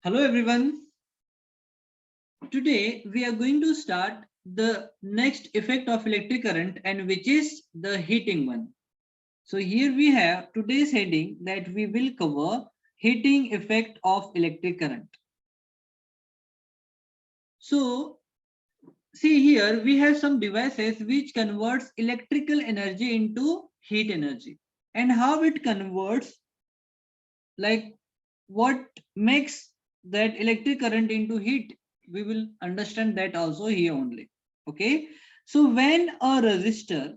Hello everyone. Today we are going to start the next effect of electric current and which is the heating one. So here we have today's heading that we will cover heating effect of electric current. So see here we have some devices which converts electrical energy into heat energy, and how it converts, like what makes that electric current into heat, we will understand that also here only. Okay, so when a resistor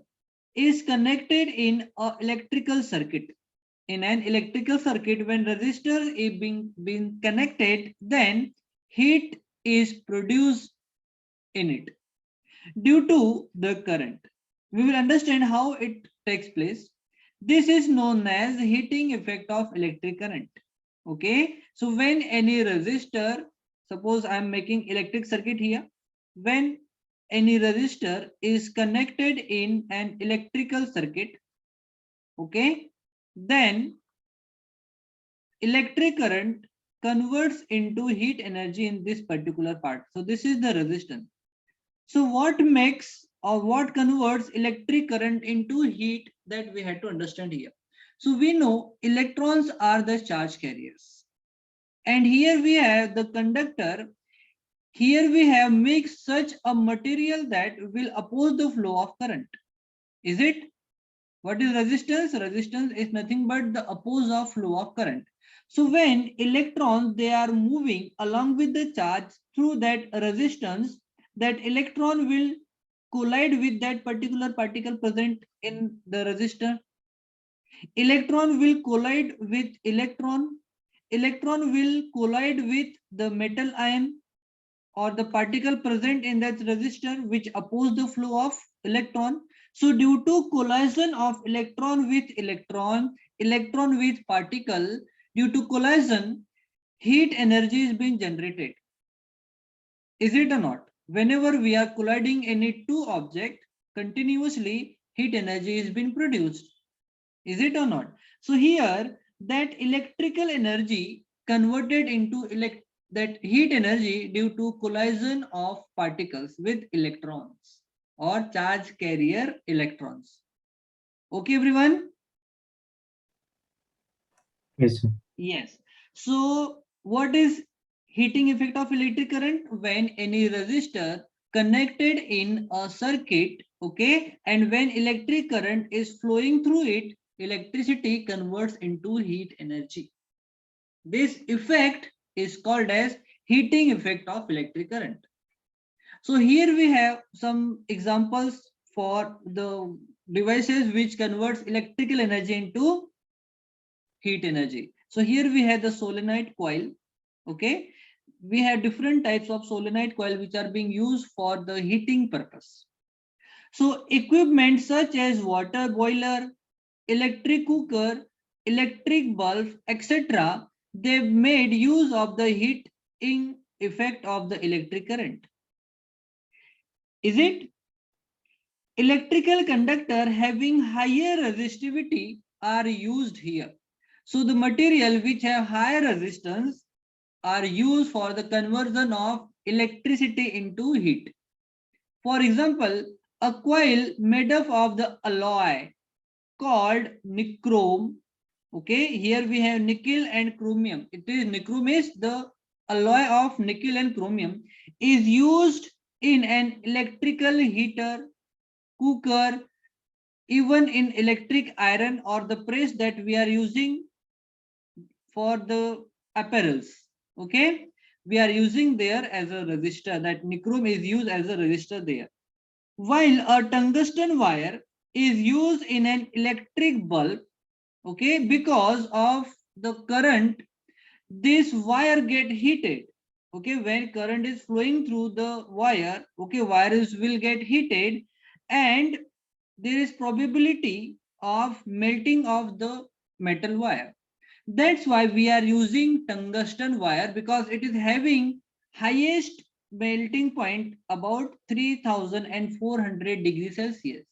is connected in a electrical circuit, in an electrical circuit, when resistor is being connected, then heat is produced in it due to the current. We will understand how it takes place. This is known as heating effect of electric current. Okay, so when any resistor, suppose I am making electric circuit here, when any resistor is connected in an electrical circuit, okay, then electric current converts into heat energy in this particular part. So this is the resistance. So what makes or what converts electric current into heat, that we had to understand here. So we know electrons are the charge carriers. And here we have the conductor. Here we have mixed such a material that will oppose the flow of current. Is it? What is resistance? Resistance is nothing but the oppose of flow of current. So when electrons, they are moving along with the charge through that resistance, that electron will collide with that particular particle present in the resistor. Electron will collide with electron. Electron will collide with the metal ion or the particle present in that resistor which oppose the flow of electron. So due to collision of electron with electron, electron with particle, due to collision, heat energy is being generated. Is it or not? Whenever we are colliding any two objects continuously, heat energy is being produced. Is it or not? So here that electrical energy converted into that heat energy due to collision of particles with electrons or charge carrier electrons. Okay, everyone? Yes, sir. Yes. So what is heating effect of electric current? When any resistor connected in a circuit, okay, and when electric current is flowing through it, electricity converts into heat energy. This effect is called as heating effect of electric current. So here we have some examples for the devices which converts electrical energy into heat energy. So here we have the solenoid coil. Okay, we have different types of solenoid coil which are being used for the heating purpose. So equipment such as water boiler, electric cooker, electric bulb, etc., they made use of the heating effect of the electric current. Is it? Electrical conductor having higher resistivity are used here. So the material which have higher resistance are used for the conversion of electricity into heat. For example, a coil made up of the alloy called nichrome. Okay, here we have nickel and chromium. It is nichrome is the alloy of nickel and chromium, is used in an electrical heater, cooker, even in electric iron or the press that we are using for the apparels. Okay, we are using there as a resistor. That nichrome is used as a resistor there. While a tungsten wire is used in an electric bulb, okay, because of the current, this wire get heated. Okay, when current is flowing through the wire, okay, wires will get heated, and there is probability of melting of the metal wire. That's why we are using tungsten wire, because it is having highest melting point about 3400 degrees Celsius.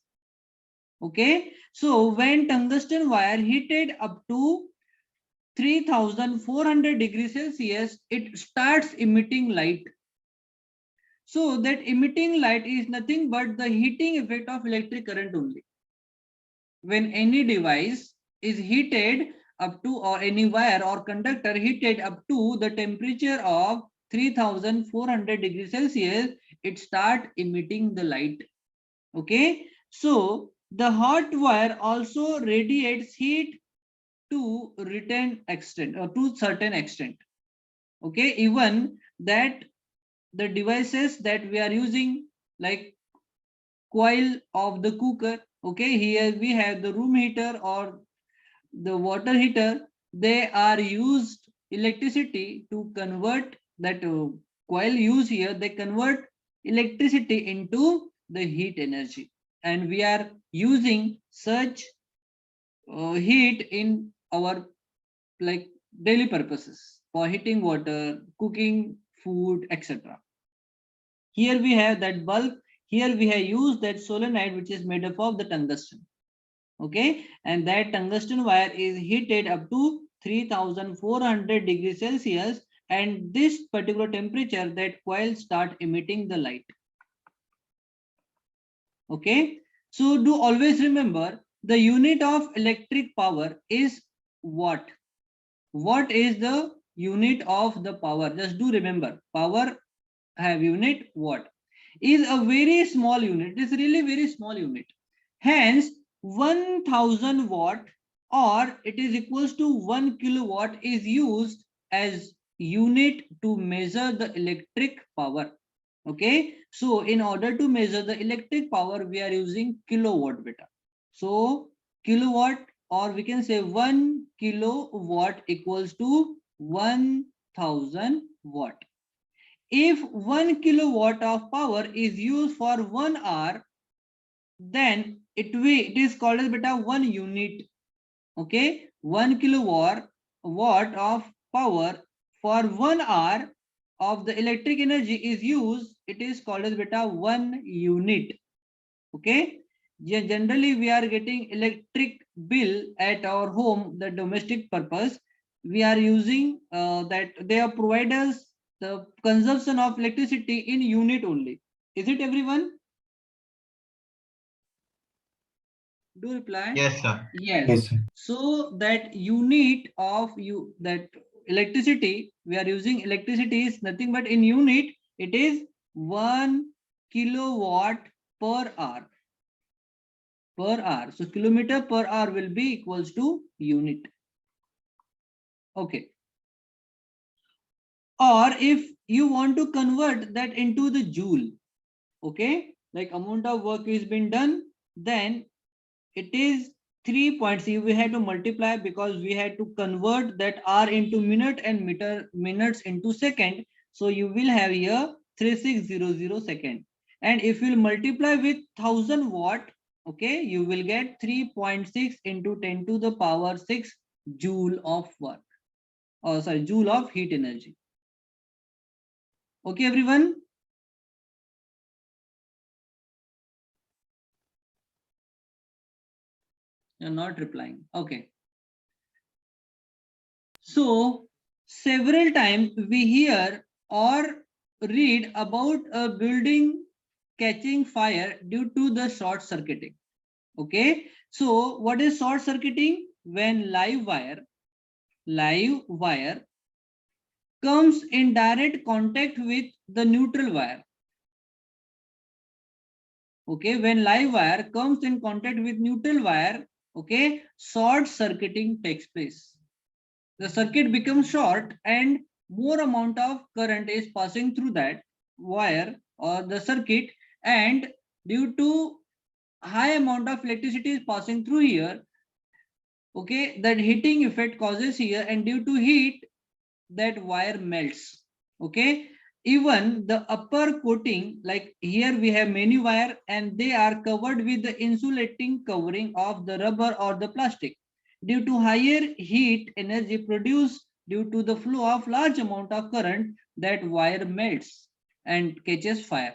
Okay, so when tungsten wire heated up to 3400 degrees Celsius, it starts emitting light. So that emitting light is nothing but the heating effect of electric current only. When any device is heated up to, or any wire or conductor heated up to the temperature of 3400 degrees Celsius, it start emitting the light. Okay, so the hot wire also radiates heat to return extent, or to certain extent. Okay, even that the devices that we are using, like coil of the cooker, okay, here we have the room heater or the water heater, they are used electricity to convert that coil use here, they convert electricity into the heat energy, and we are using such heat in our like daily purposes for heating water, cooking food, etc. Here we have that bulb, here we have used that solenoid which is made up of the tungsten. Okay, and that tungsten wire is heated up to 3400 degrees Celsius, and this particular temperature that coil start emitting the light. Okay, so do always remember the unit of electric power is watt. What is the unit of the power? Just do remember, power have unit watt. Is a very small unit. It is really very small unit. Hence, 1000 watt, or it is equals to 1 kilowatt, is used as unit to measure the electric power. Okay, so in order to measure the electric power, we are using kilowatt beta. So kilowatt, or we can say 1 kilowatt equals to 1000 watt. If 1 kilowatt of power is used for 1 hour, then it is called as beta 1 unit. Okay, 1 kilowatt watt of power for 1 hour of the electric energy is used, it is called as beta 1 unit. Okay, yeah, generally we are getting electric bill at our home, the domestic purpose, we are using that they are provide us the consumption of electricity in unit only. Is it everyone? Do reply. Yes, sir. Yes. Yes, sir. So that unit of you, that electricity, we are using electricity is nothing but in unit, it is 1 kilowatt per hour. Per hour. So kilometer per hour will be equals to unit. Okay. Or if you want to convert that into the joule, okay, like amount of work is been done, then it is 3 points. We had to multiply because we had to convert that hour into minute and minutes into second. So you will have here 3600 second. And if you multiply with 1000 watt, okay, you will get 3.6 into 10 to the power 6 joule of work. Or sorry, joule of heat energy. Okay, everyone. You're not replying. Okay. So several times we hear or read about a building catching fire due to the short circuiting. Okay. So what is short circuiting? When live wire comes in direct contact with the neutral wire. Okay. When live wire comes in contact with neutral wire, okay, short circuiting takes place. The circuit becomes short and more amount of current is passing through that wire or the circuit, and due to high amount of electricity is passing through here, okay, that heating effect causes here, and due to heat that wire melts. Okay, even the upper coating, like here we have many wire and they are covered with the insulating covering of the rubber or the plastic. Due to higher heat energy produced due to the flow of large amount of current, that wire melts and catches fire.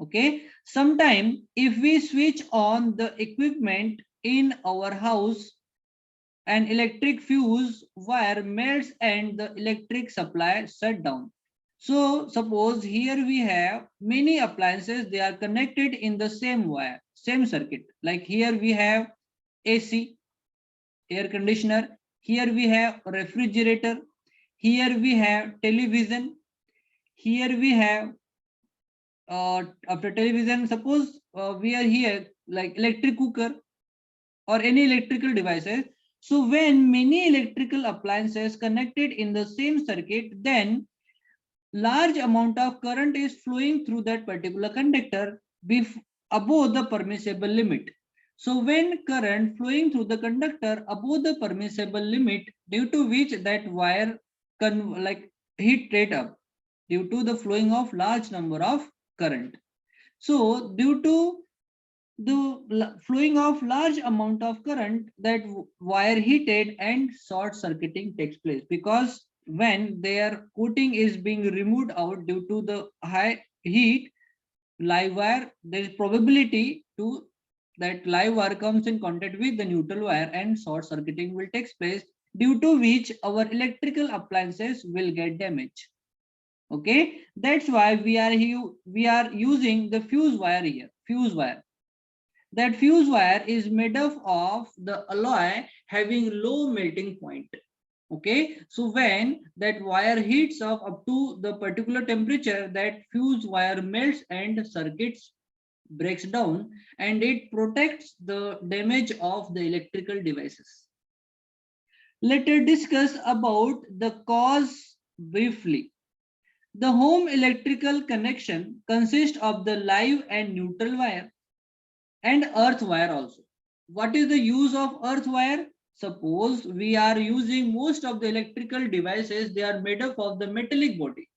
Okay, sometime if we switch on the equipment in our house, an electric fuse wire melts and the electric supply shut down. So suppose here we have many appliances, they are connected in the same wire, same circuit. Like here we have AC, air conditioner, here we have refrigerator, here we have television, here we have after television, suppose we are here like electric cooker or any electrical devices. So when many electrical appliances connected in the same circuit, then large amount of current is flowing through that particular conductor above the permissible limit. So when current flowing through the conductor above the permissible limit, due to which that wire like heat rate up due to the flowing of large number of current. So due to the flowing of large amount of current, that wire heated and short circuiting takes place, because when their coating is being removed out due to the high heat, live wire, there is probability to that live wire comes in contact with the neutral wire and short circuiting will take place, due to which our electrical appliances will get damaged. Okay, that's why we are using the fuse wire here. Fuse wire, that fuse wire is made up of the alloy having low melting point. Okay, so when that wire heats up to the particular temperature, that fuse wire melts and circuits breaks down, and it protects the damage of the electrical devices. Let us discuss about the cause briefly. The home electrical connection consists of the live and neutral wire and earth wire also. What is the use of earth wire? Suppose we are using most of the electrical devices, they are made up of the metallic body.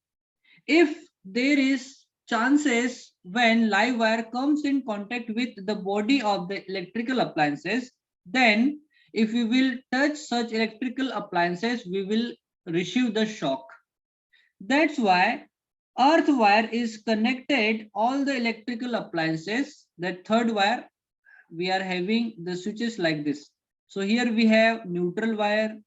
If there is chances when live wire comes in contact with the body of the electrical appliances, then if we will touch such electrical appliances, we will receive the shock. That's why earth wire is connected all the electrical appliances. That third wire, we are having the switches like this. So here we have neutral wire,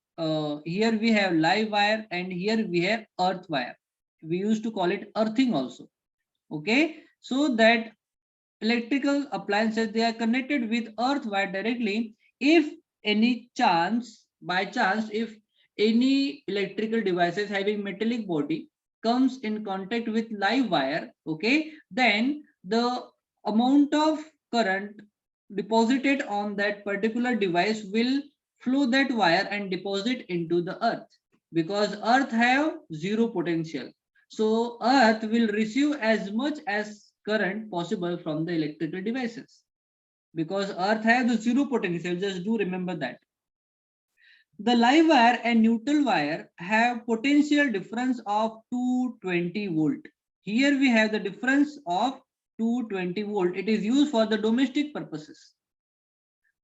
here we have live wire, and here we have earth wire. We used to call it earthing also. Okay, so that electrical appliances, they are connected with earth wire directly. If any chance, by chance, if any electrical devices having metallic body comes in contact with live wire, okay, then the amount of current deposited on that particular device will flow that wire and deposit into the earth, because earth have zero potential. So earth will receive as much as current possible from the electrical devices, because earth has the zero potential. Just do remember that. The live wire and neutral wire have potential difference of 220 volt. Here we have the difference of 220 volt. It is used for the domestic purposes.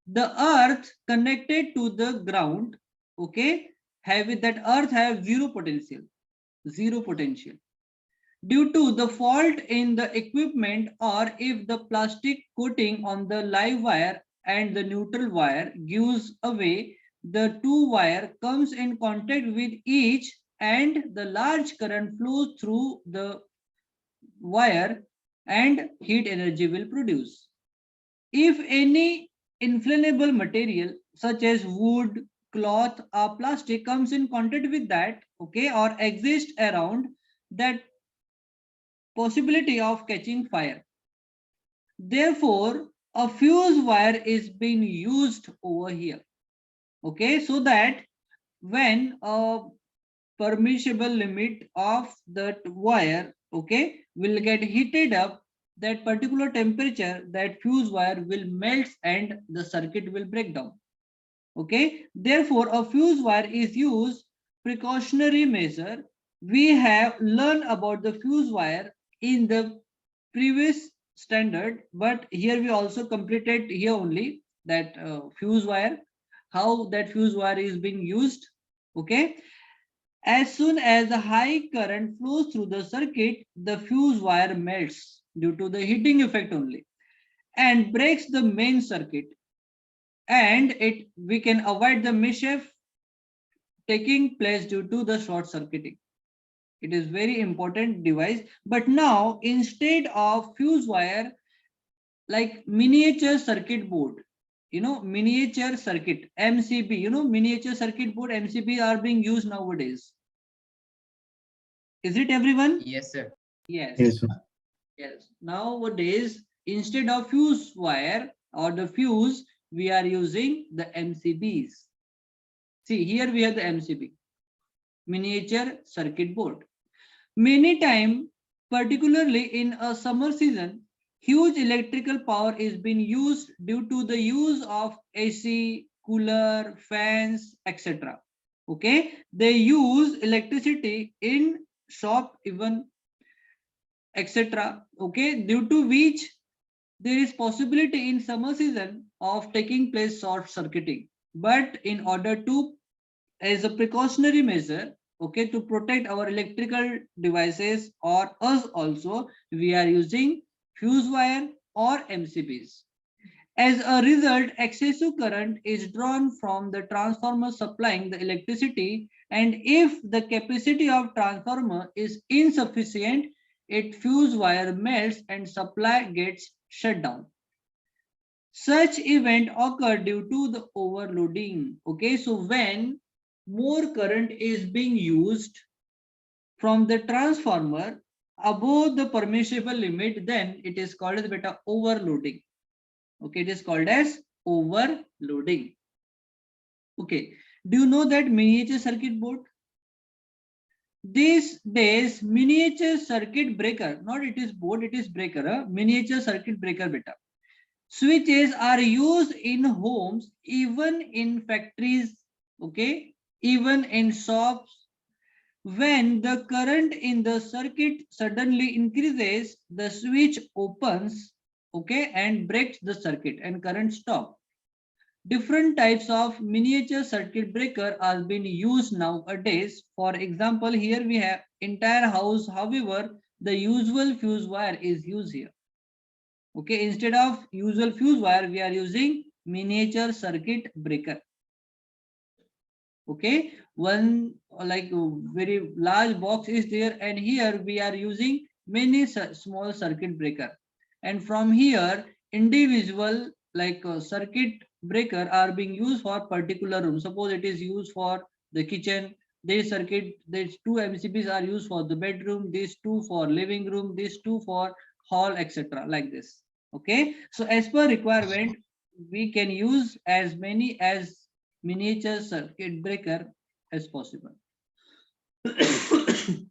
The earth connected to the ground, okay, have that earth have zero potential. Zero potential. Due to the fault in the equipment, or if the plastic coating on the live wire and the neutral wire gives away, the two wire comes in contact with each and the large current flows through the wire and heat energy will produce. If any inflammable material such as wood, cloth or plastic comes in contact with that, okay, or exists around, that possibility of catching fire. Therefore, a fuse wire is being used over here. Okay, so that when a permissible limit of that wire, okay, will get heated up, that particular temperature, that fuse wire will melt and the circuit will break down. Okay, therefore a fuse wire is used precautionary measure. We have learned about the fuse wire in the previous standard, but here we also completed here only that fuse wire, how that fuse wire is being used. Okay, as soon as the high current flows through the circuit, the fuse wire melts due to the heating effect only and breaks the main circuit. and we can avoid the mischief taking place due to the short circuiting. It is very important device. But now instead of fuse wire, like miniature circuit board, miniature circuit MCB, miniature circuit board MCB are being used nowadays. Is it everyone? Yes, sir. Yes. Yes, sir. Yes. Nowadays, instead of fuse wire or the fuse, we are using the MCBs. See, here we have the MCB, miniature circuit board. Many time, particularly in a summer season, huge electrical power is being used due to the use of AC, cooler, fans, etc. Okay, they use electricity in shop even, etc. Okay, due to which there is possibility in summer season of taking place short circuiting. But in order to, as a precautionary measure, okay, to protect our electrical devices or us also, we are using fuse wire or MCBs. As a result, excessive current is drawn from the transformer supplying the electricity, and if the capacity of transformer is insufficient, it fuse wire melts and supply gets shut down. Such event occur due to the overloading. Okay, so when more current is being used from the transformer above the permissible limit, then it is called as beta overloading. Okay, it is called as overloading. Okay, do you know that miniature circuit board? These days, miniature circuit breaker, not it is board, it is breaker, miniature circuit breaker beta. Switches are used in homes, even in factories, okay, even in shops. When the current in the circuit suddenly increases, the switch opens, okay, and breaks the circuit and current stop. Different types of miniature circuit breaker are being used nowadays. For example, here we have entire house. However, the usual fuse wire is used here. Okay, instead of usual fuse wire, we are using miniature circuit breaker. Okay, one like very large box is there, and here we are using many small circuit breaker, and from here individual like circuit breaker are being used for particular room. Suppose it is used for the kitchen, this circuit, these two MCBs are used for the bedroom, these two for living room, these two for hall, etc. like this. Okay, so as per requirement, we can use as many as miniature circuit breaker as possible.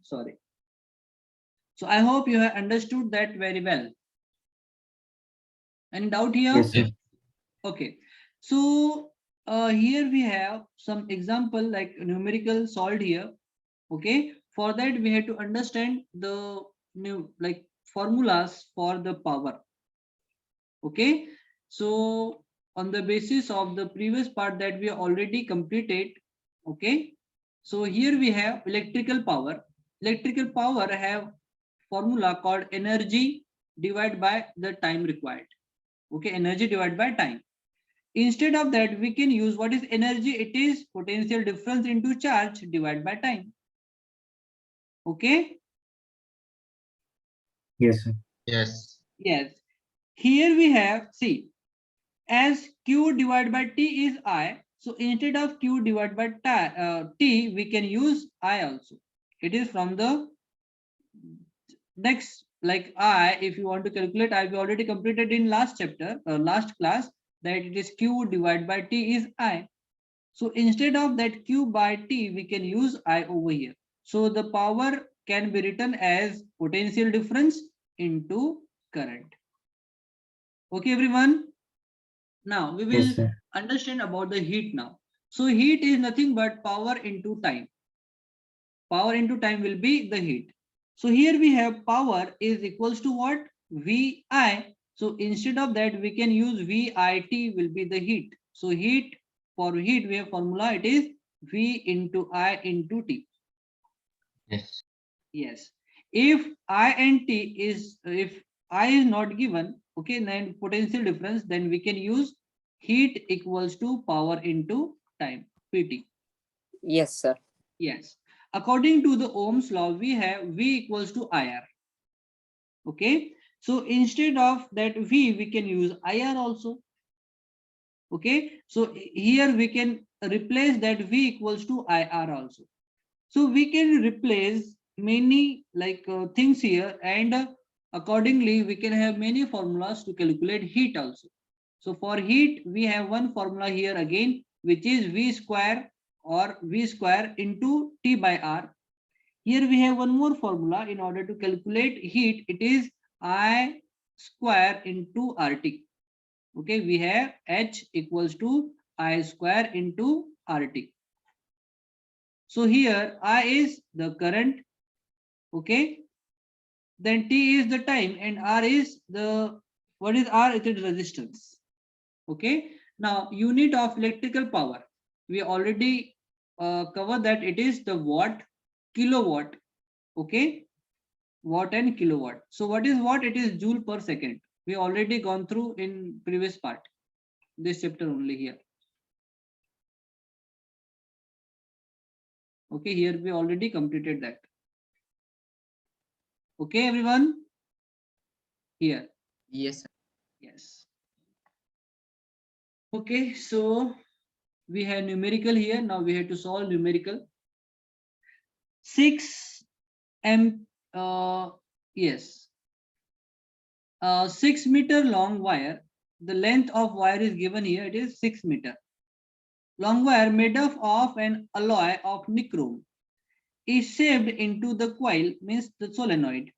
Sorry. So I hope you have understood that very well. Any doubt here? Yes, sir. Okay. So here we have some example like numerical solved here. Okay. For that we have to understand the new like formulas for the power. Okay. So on the basis of the previous part that we already completed, okay, so here we have electrical power. Electrical power have formula called energy divided by the time required. Okay, energy divided by time. Instead of that, we can use what is energy? It is potential difference into charge divided by time. Okay. Yes, sir. Yes. Yes. Here we have, see, as Q divided by T is I. So instead of Q divided by T, we can use I also. It is from the next, like I, if you want to calculate, I've already completed in last chapter, last class, that it is Q divided by T is I. So instead of that Q by T, we can use I over here. So the power can be written as potential difference into current. Okay, everyone. Now we will Yes, sir. understand about the heat now. So heat is nothing but power into time. Power into time will be the heat. So here we have power is equals to what? VI. So instead of that, we can use VIT will be the heat. So heat, for heat we have formula, it is V into I into T. Yes. Yes. If I and T is, if I is not given, okay, then potential difference, then we can use heat equals to power into time, PT. Yes, sir. Yes. According to the Ohm's law, we have V equals to IR. Okay. So instead of that V, we can use IR also. Okay. So here we can replace that V equals to IR also. So we can replace many things here, and accordingly we can have many formulas to calculate heat also. So for heat, we have one formula here again, which is V square or V square into T by R. Here we have one more formula in order to calculate heat. It is I square into RT. Okay, we have H equals to I square into RT. So here I is the current, okay, then T is the time, and R is the, what is R? It is resistance. Okay, now unit of electrical power, we already covered that it is the watt, kilowatt. Okay, watt and kilowatt. So what is watt? It is joule per second. We already gone through in previous part, this chapter only here. Okay, here we already completed that. Okay, everyone, here. Yes, sir. Yes. Okay, so we have numerical here. Now we have to solve numerical. 6 m yes, 6 meter long wire. The length of wire is given here. It is 6 meter. Long wire made up of an alloy of nichrome is shaped into the coil, means the solenoid,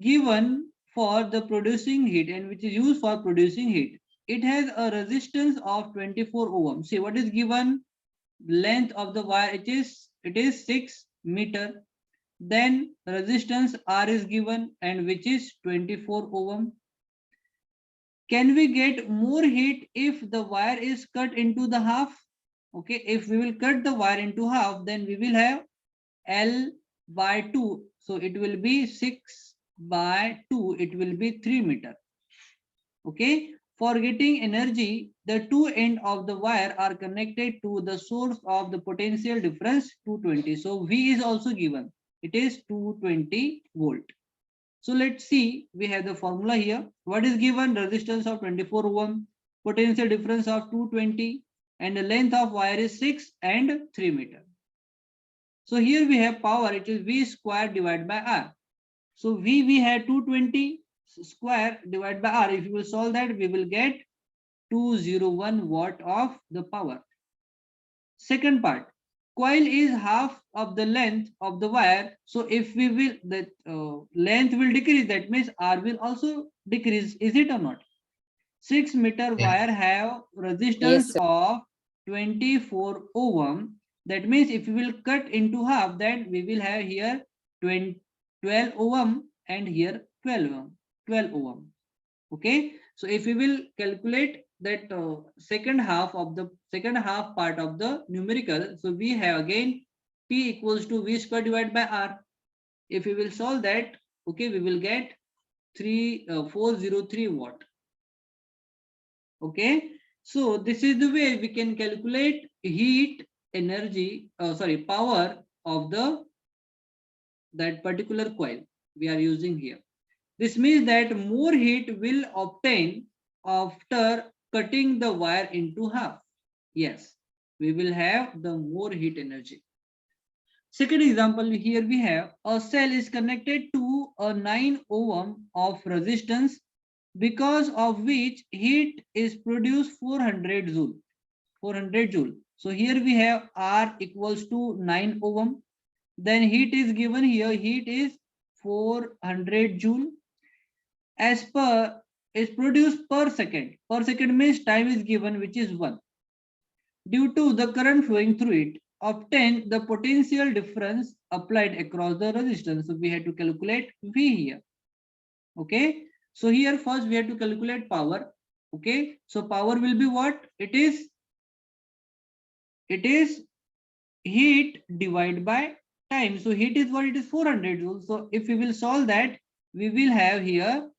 given for the producing heat, and which is used for producing heat. It has a resistance of 24 ohm. See what is given? Length of the wire, it is 6 meter. Then resistance R is given, and which is 24 ohm. Can we get more heat if the wire is cut into the half? Okay, if we will cut the wire into half, then we will have L by 2. So it will be 6 by 2. It will be 3 meter. Okay. For getting energy, the two ends of the wire are connected to the source of the potential difference 220. So V is also given. It is 220 volt. So let's see, we have the formula here. What is given? Resistance of 24 ohm, potential difference of 220, and the length of wire is 6 and 3 meter. So here we have power, it is V square divided by R. So we had 220 square divided by R. If you will solve that, we will get 201 watt of the power. Second part, coil is half of the length of the wire. So if we will, the length will decrease, that means R will also decrease, is it or not? 6 meter Yes. wire have Yes, resistance sir. of 24 ohm. That means if we will cut into half, then we will have here 12 ohm and here 12 ohm. 12 ohm. Okay, so if we will calculate that second half part of the numerical, so we have again P equals to V square divided by R. If we will solve that, okay, we will get 403 watt. Okay, so this is the way we can calculate heat energy, power of the that particular coil we are using here. This means that more heat will obtain after cutting the wire into half. Yes, we will have the more heat energy. Second example, here we have a cell is connected to a 9 ohm of resistance, because of which heat is produced 400 joule. 400 joule. So here we have R equals to 9 ohm. Then heat is given here. Heat is 400 joule. As per is produced per second. Per second means time is given, which is 1. Due to the current flowing through it, obtain the potential difference applied across the resistance. So we have to calculate V here. Okay. So here first we have to calculate power. Okay. So power will be what? It is heat divided by time. So heat is what? It is 400 joules. So if we will solve that, we will have here,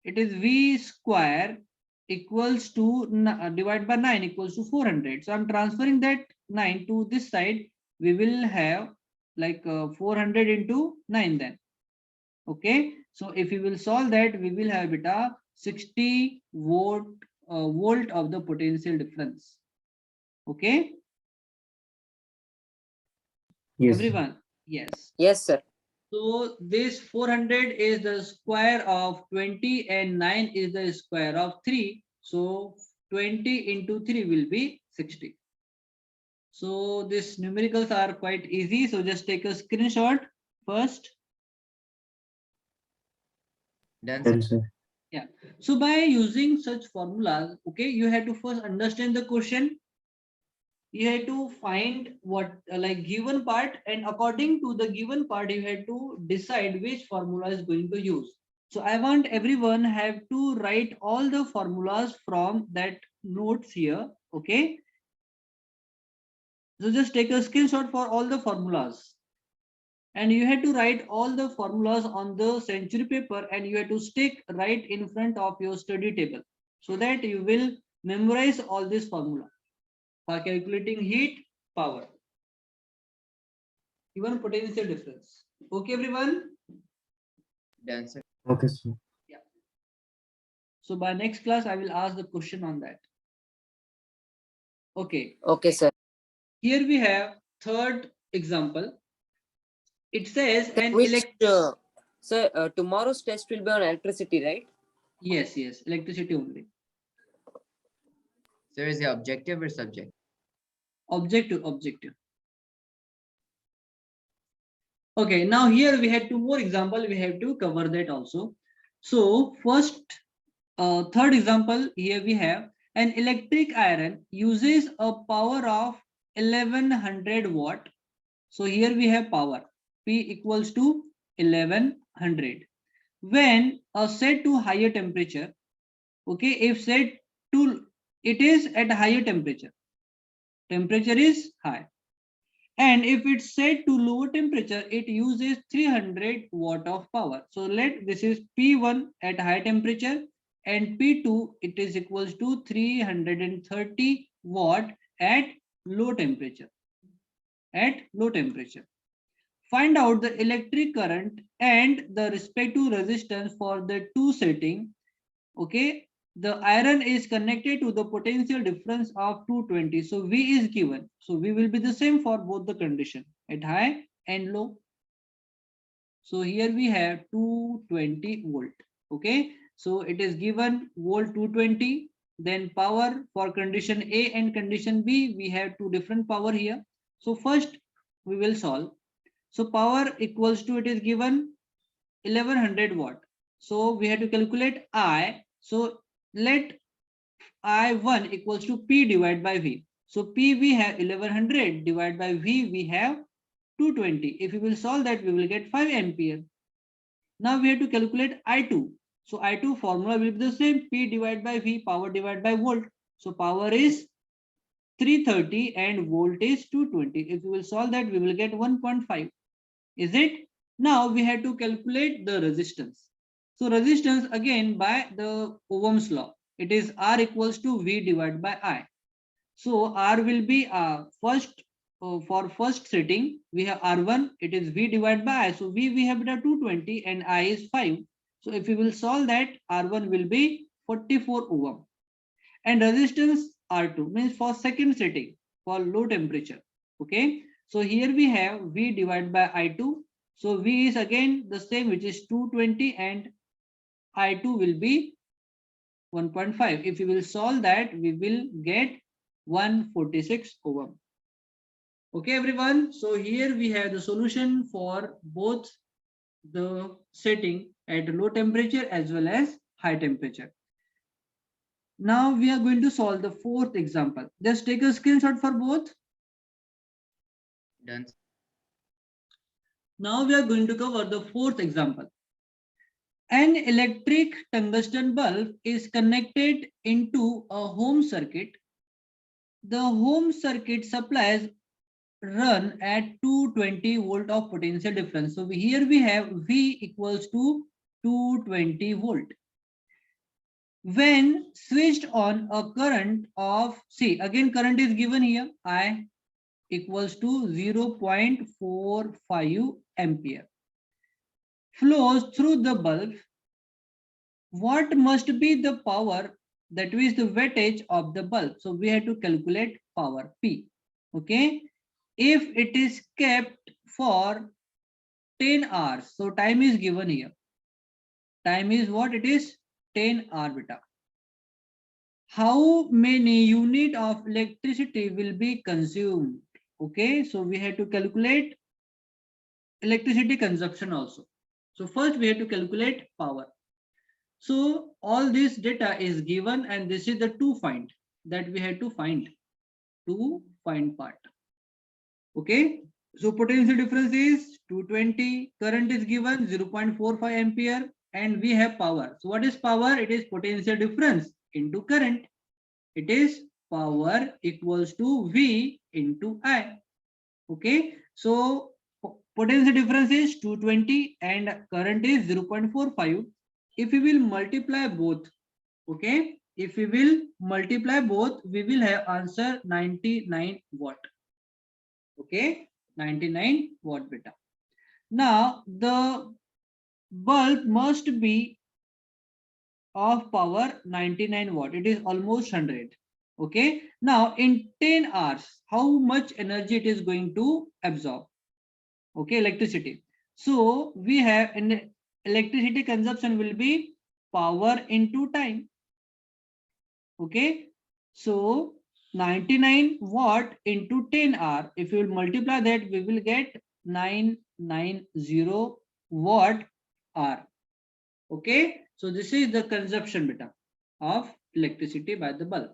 it is V square equals to divide by 9 equals to 400. So I'm transferring that 9 to this side. We will have like 400 into 9 then. Okay, so if we will solve that, we will have beta 60 volt of the potential difference. Okay, Yes. everyone. Yes. Yes, sir. So this 400 is the square of 20 and 9 is the square of 3. So 20 into 3 will be 60. So these numericals are quite easy. So just take a screenshot first. Done, Done, sir. sir. Yeah. So by using such formulas, okay, you have to first understand the question. You have to find what like given part, and according to the given part, you have to decide which formula is going to use. So I want everyone have to write all the formulas from that notes here. Okay. So just take a screenshot for all the formulas. And you have to write all the formulas on the century paper, and you have to stick right in front of your study table so that you will memorize all this formula for calculating heat, power, even potential difference. Okay, everyone? Done, sir. Okay, sir. Yeah. So by next class, I will ask the question on that. Okay. Okay, sir. Here we have third example. It says Sir, an which, sir, tomorrow's test will be on electricity, right? yes, yes, electricity only. Sir, is the objective or subject? Objective, objective. Okay, now here we have two more example. We have to cover that also. So first, third example, here we have an electric iron uses a power of 1100 watt. So here we have power P equals to 1100. When set to higher temperature, okay, if set to, it is at higher temperature, temperature is high. And if it's set to lower temperature, it uses 300 watt of power. So let this is P1 at high temperature, and P2 it is equals to 330 watt at low temperature. At low temperature. Find out the electric current and the respective resistance for the two setting. Okay, the iron is connected to the potential difference of 220. So V is given. So V will be the same for both the condition at high and low. So here we have 220 volt. Okay, so it is given volt 220. Then power for condition A and condition B, we have two different power here. So first we will solve. So power equals to, it is given 1100 watt. So we have to calculate I. So let I1 equals to P divided by V. So P we have 1100 divided by V we have 220. If we will solve that, we will get 5 ampere. Now we have to calculate I2. So I2 formula will be the same, P divided by V, power divided by volt. So power is 330 and volt is 220. If we will solve that, we will get 1.5. Is it? Now we have to calculate the resistance. So resistance again by the Ohm's law. It is R equals to V divided by I. So R will be first for first setting we have R1, it is V divided by I. So V we have 220 and I is 5. So if we will solve that, R1 will be 44 ohm. And resistance R2 means for second setting for low temperature. Okay. So here we have V divided by I2. So V is again the same, which is 220, and I2 will be 1.5. If we will solve that, we will get 146 ohm. Okay, everyone. So here we have the solution for both the setting at low temperature as well as high temperature. Now we are going to solve the fourth example. Just take a screenshot for both. Done. Now we are going to cover the fourth example. An electric tungsten bulb is connected into a home circuit. The home circuit supplies run at 220 volt of potential difference. So here we have V equals to 220 volt. When switched on a current of, see again current is given here, I equals to 0.45 ampere, flows through the bulb, what must be the power, that is the wattage of the bulb? So we have to calculate power P. Okay, if it is kept for 10 hours, so time is given here, time is what it is, 10 hour beta. How many unit of electricity will be consumed? Okay, so we have to calculate electricity consumption also. So first we have to calculate power. So all this data is given and this is the to find that we have to find part. Okay, so potential difference is 220, current is given 0.45 ampere and we have power. So what is power? It is potential difference into current. It is power equals to V into I. Okay, so potential difference is 220 and current is 0.45. If we will multiply both, okay, if we will multiply both, we will have answer 99 watt. Okay, 99 watt beta. Now the bulb must be of power 99 watt. It is almost 100. Okay, now in 10 hours, how much energy it is going to absorb? Okay, electricity. So we have an electricity consumption will be power into time. Okay, so 99 watt into 10 hour, if you will multiply that, we will get 990 watt hour. Okay, so this is the consumption beta of electricity by the bulb.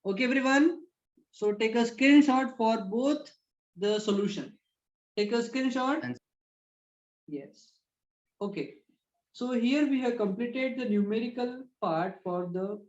Okay everyone, so take a screenshot for both the solution. Take a screenshot. Yes. Okay, so here we have completed the numerical part for the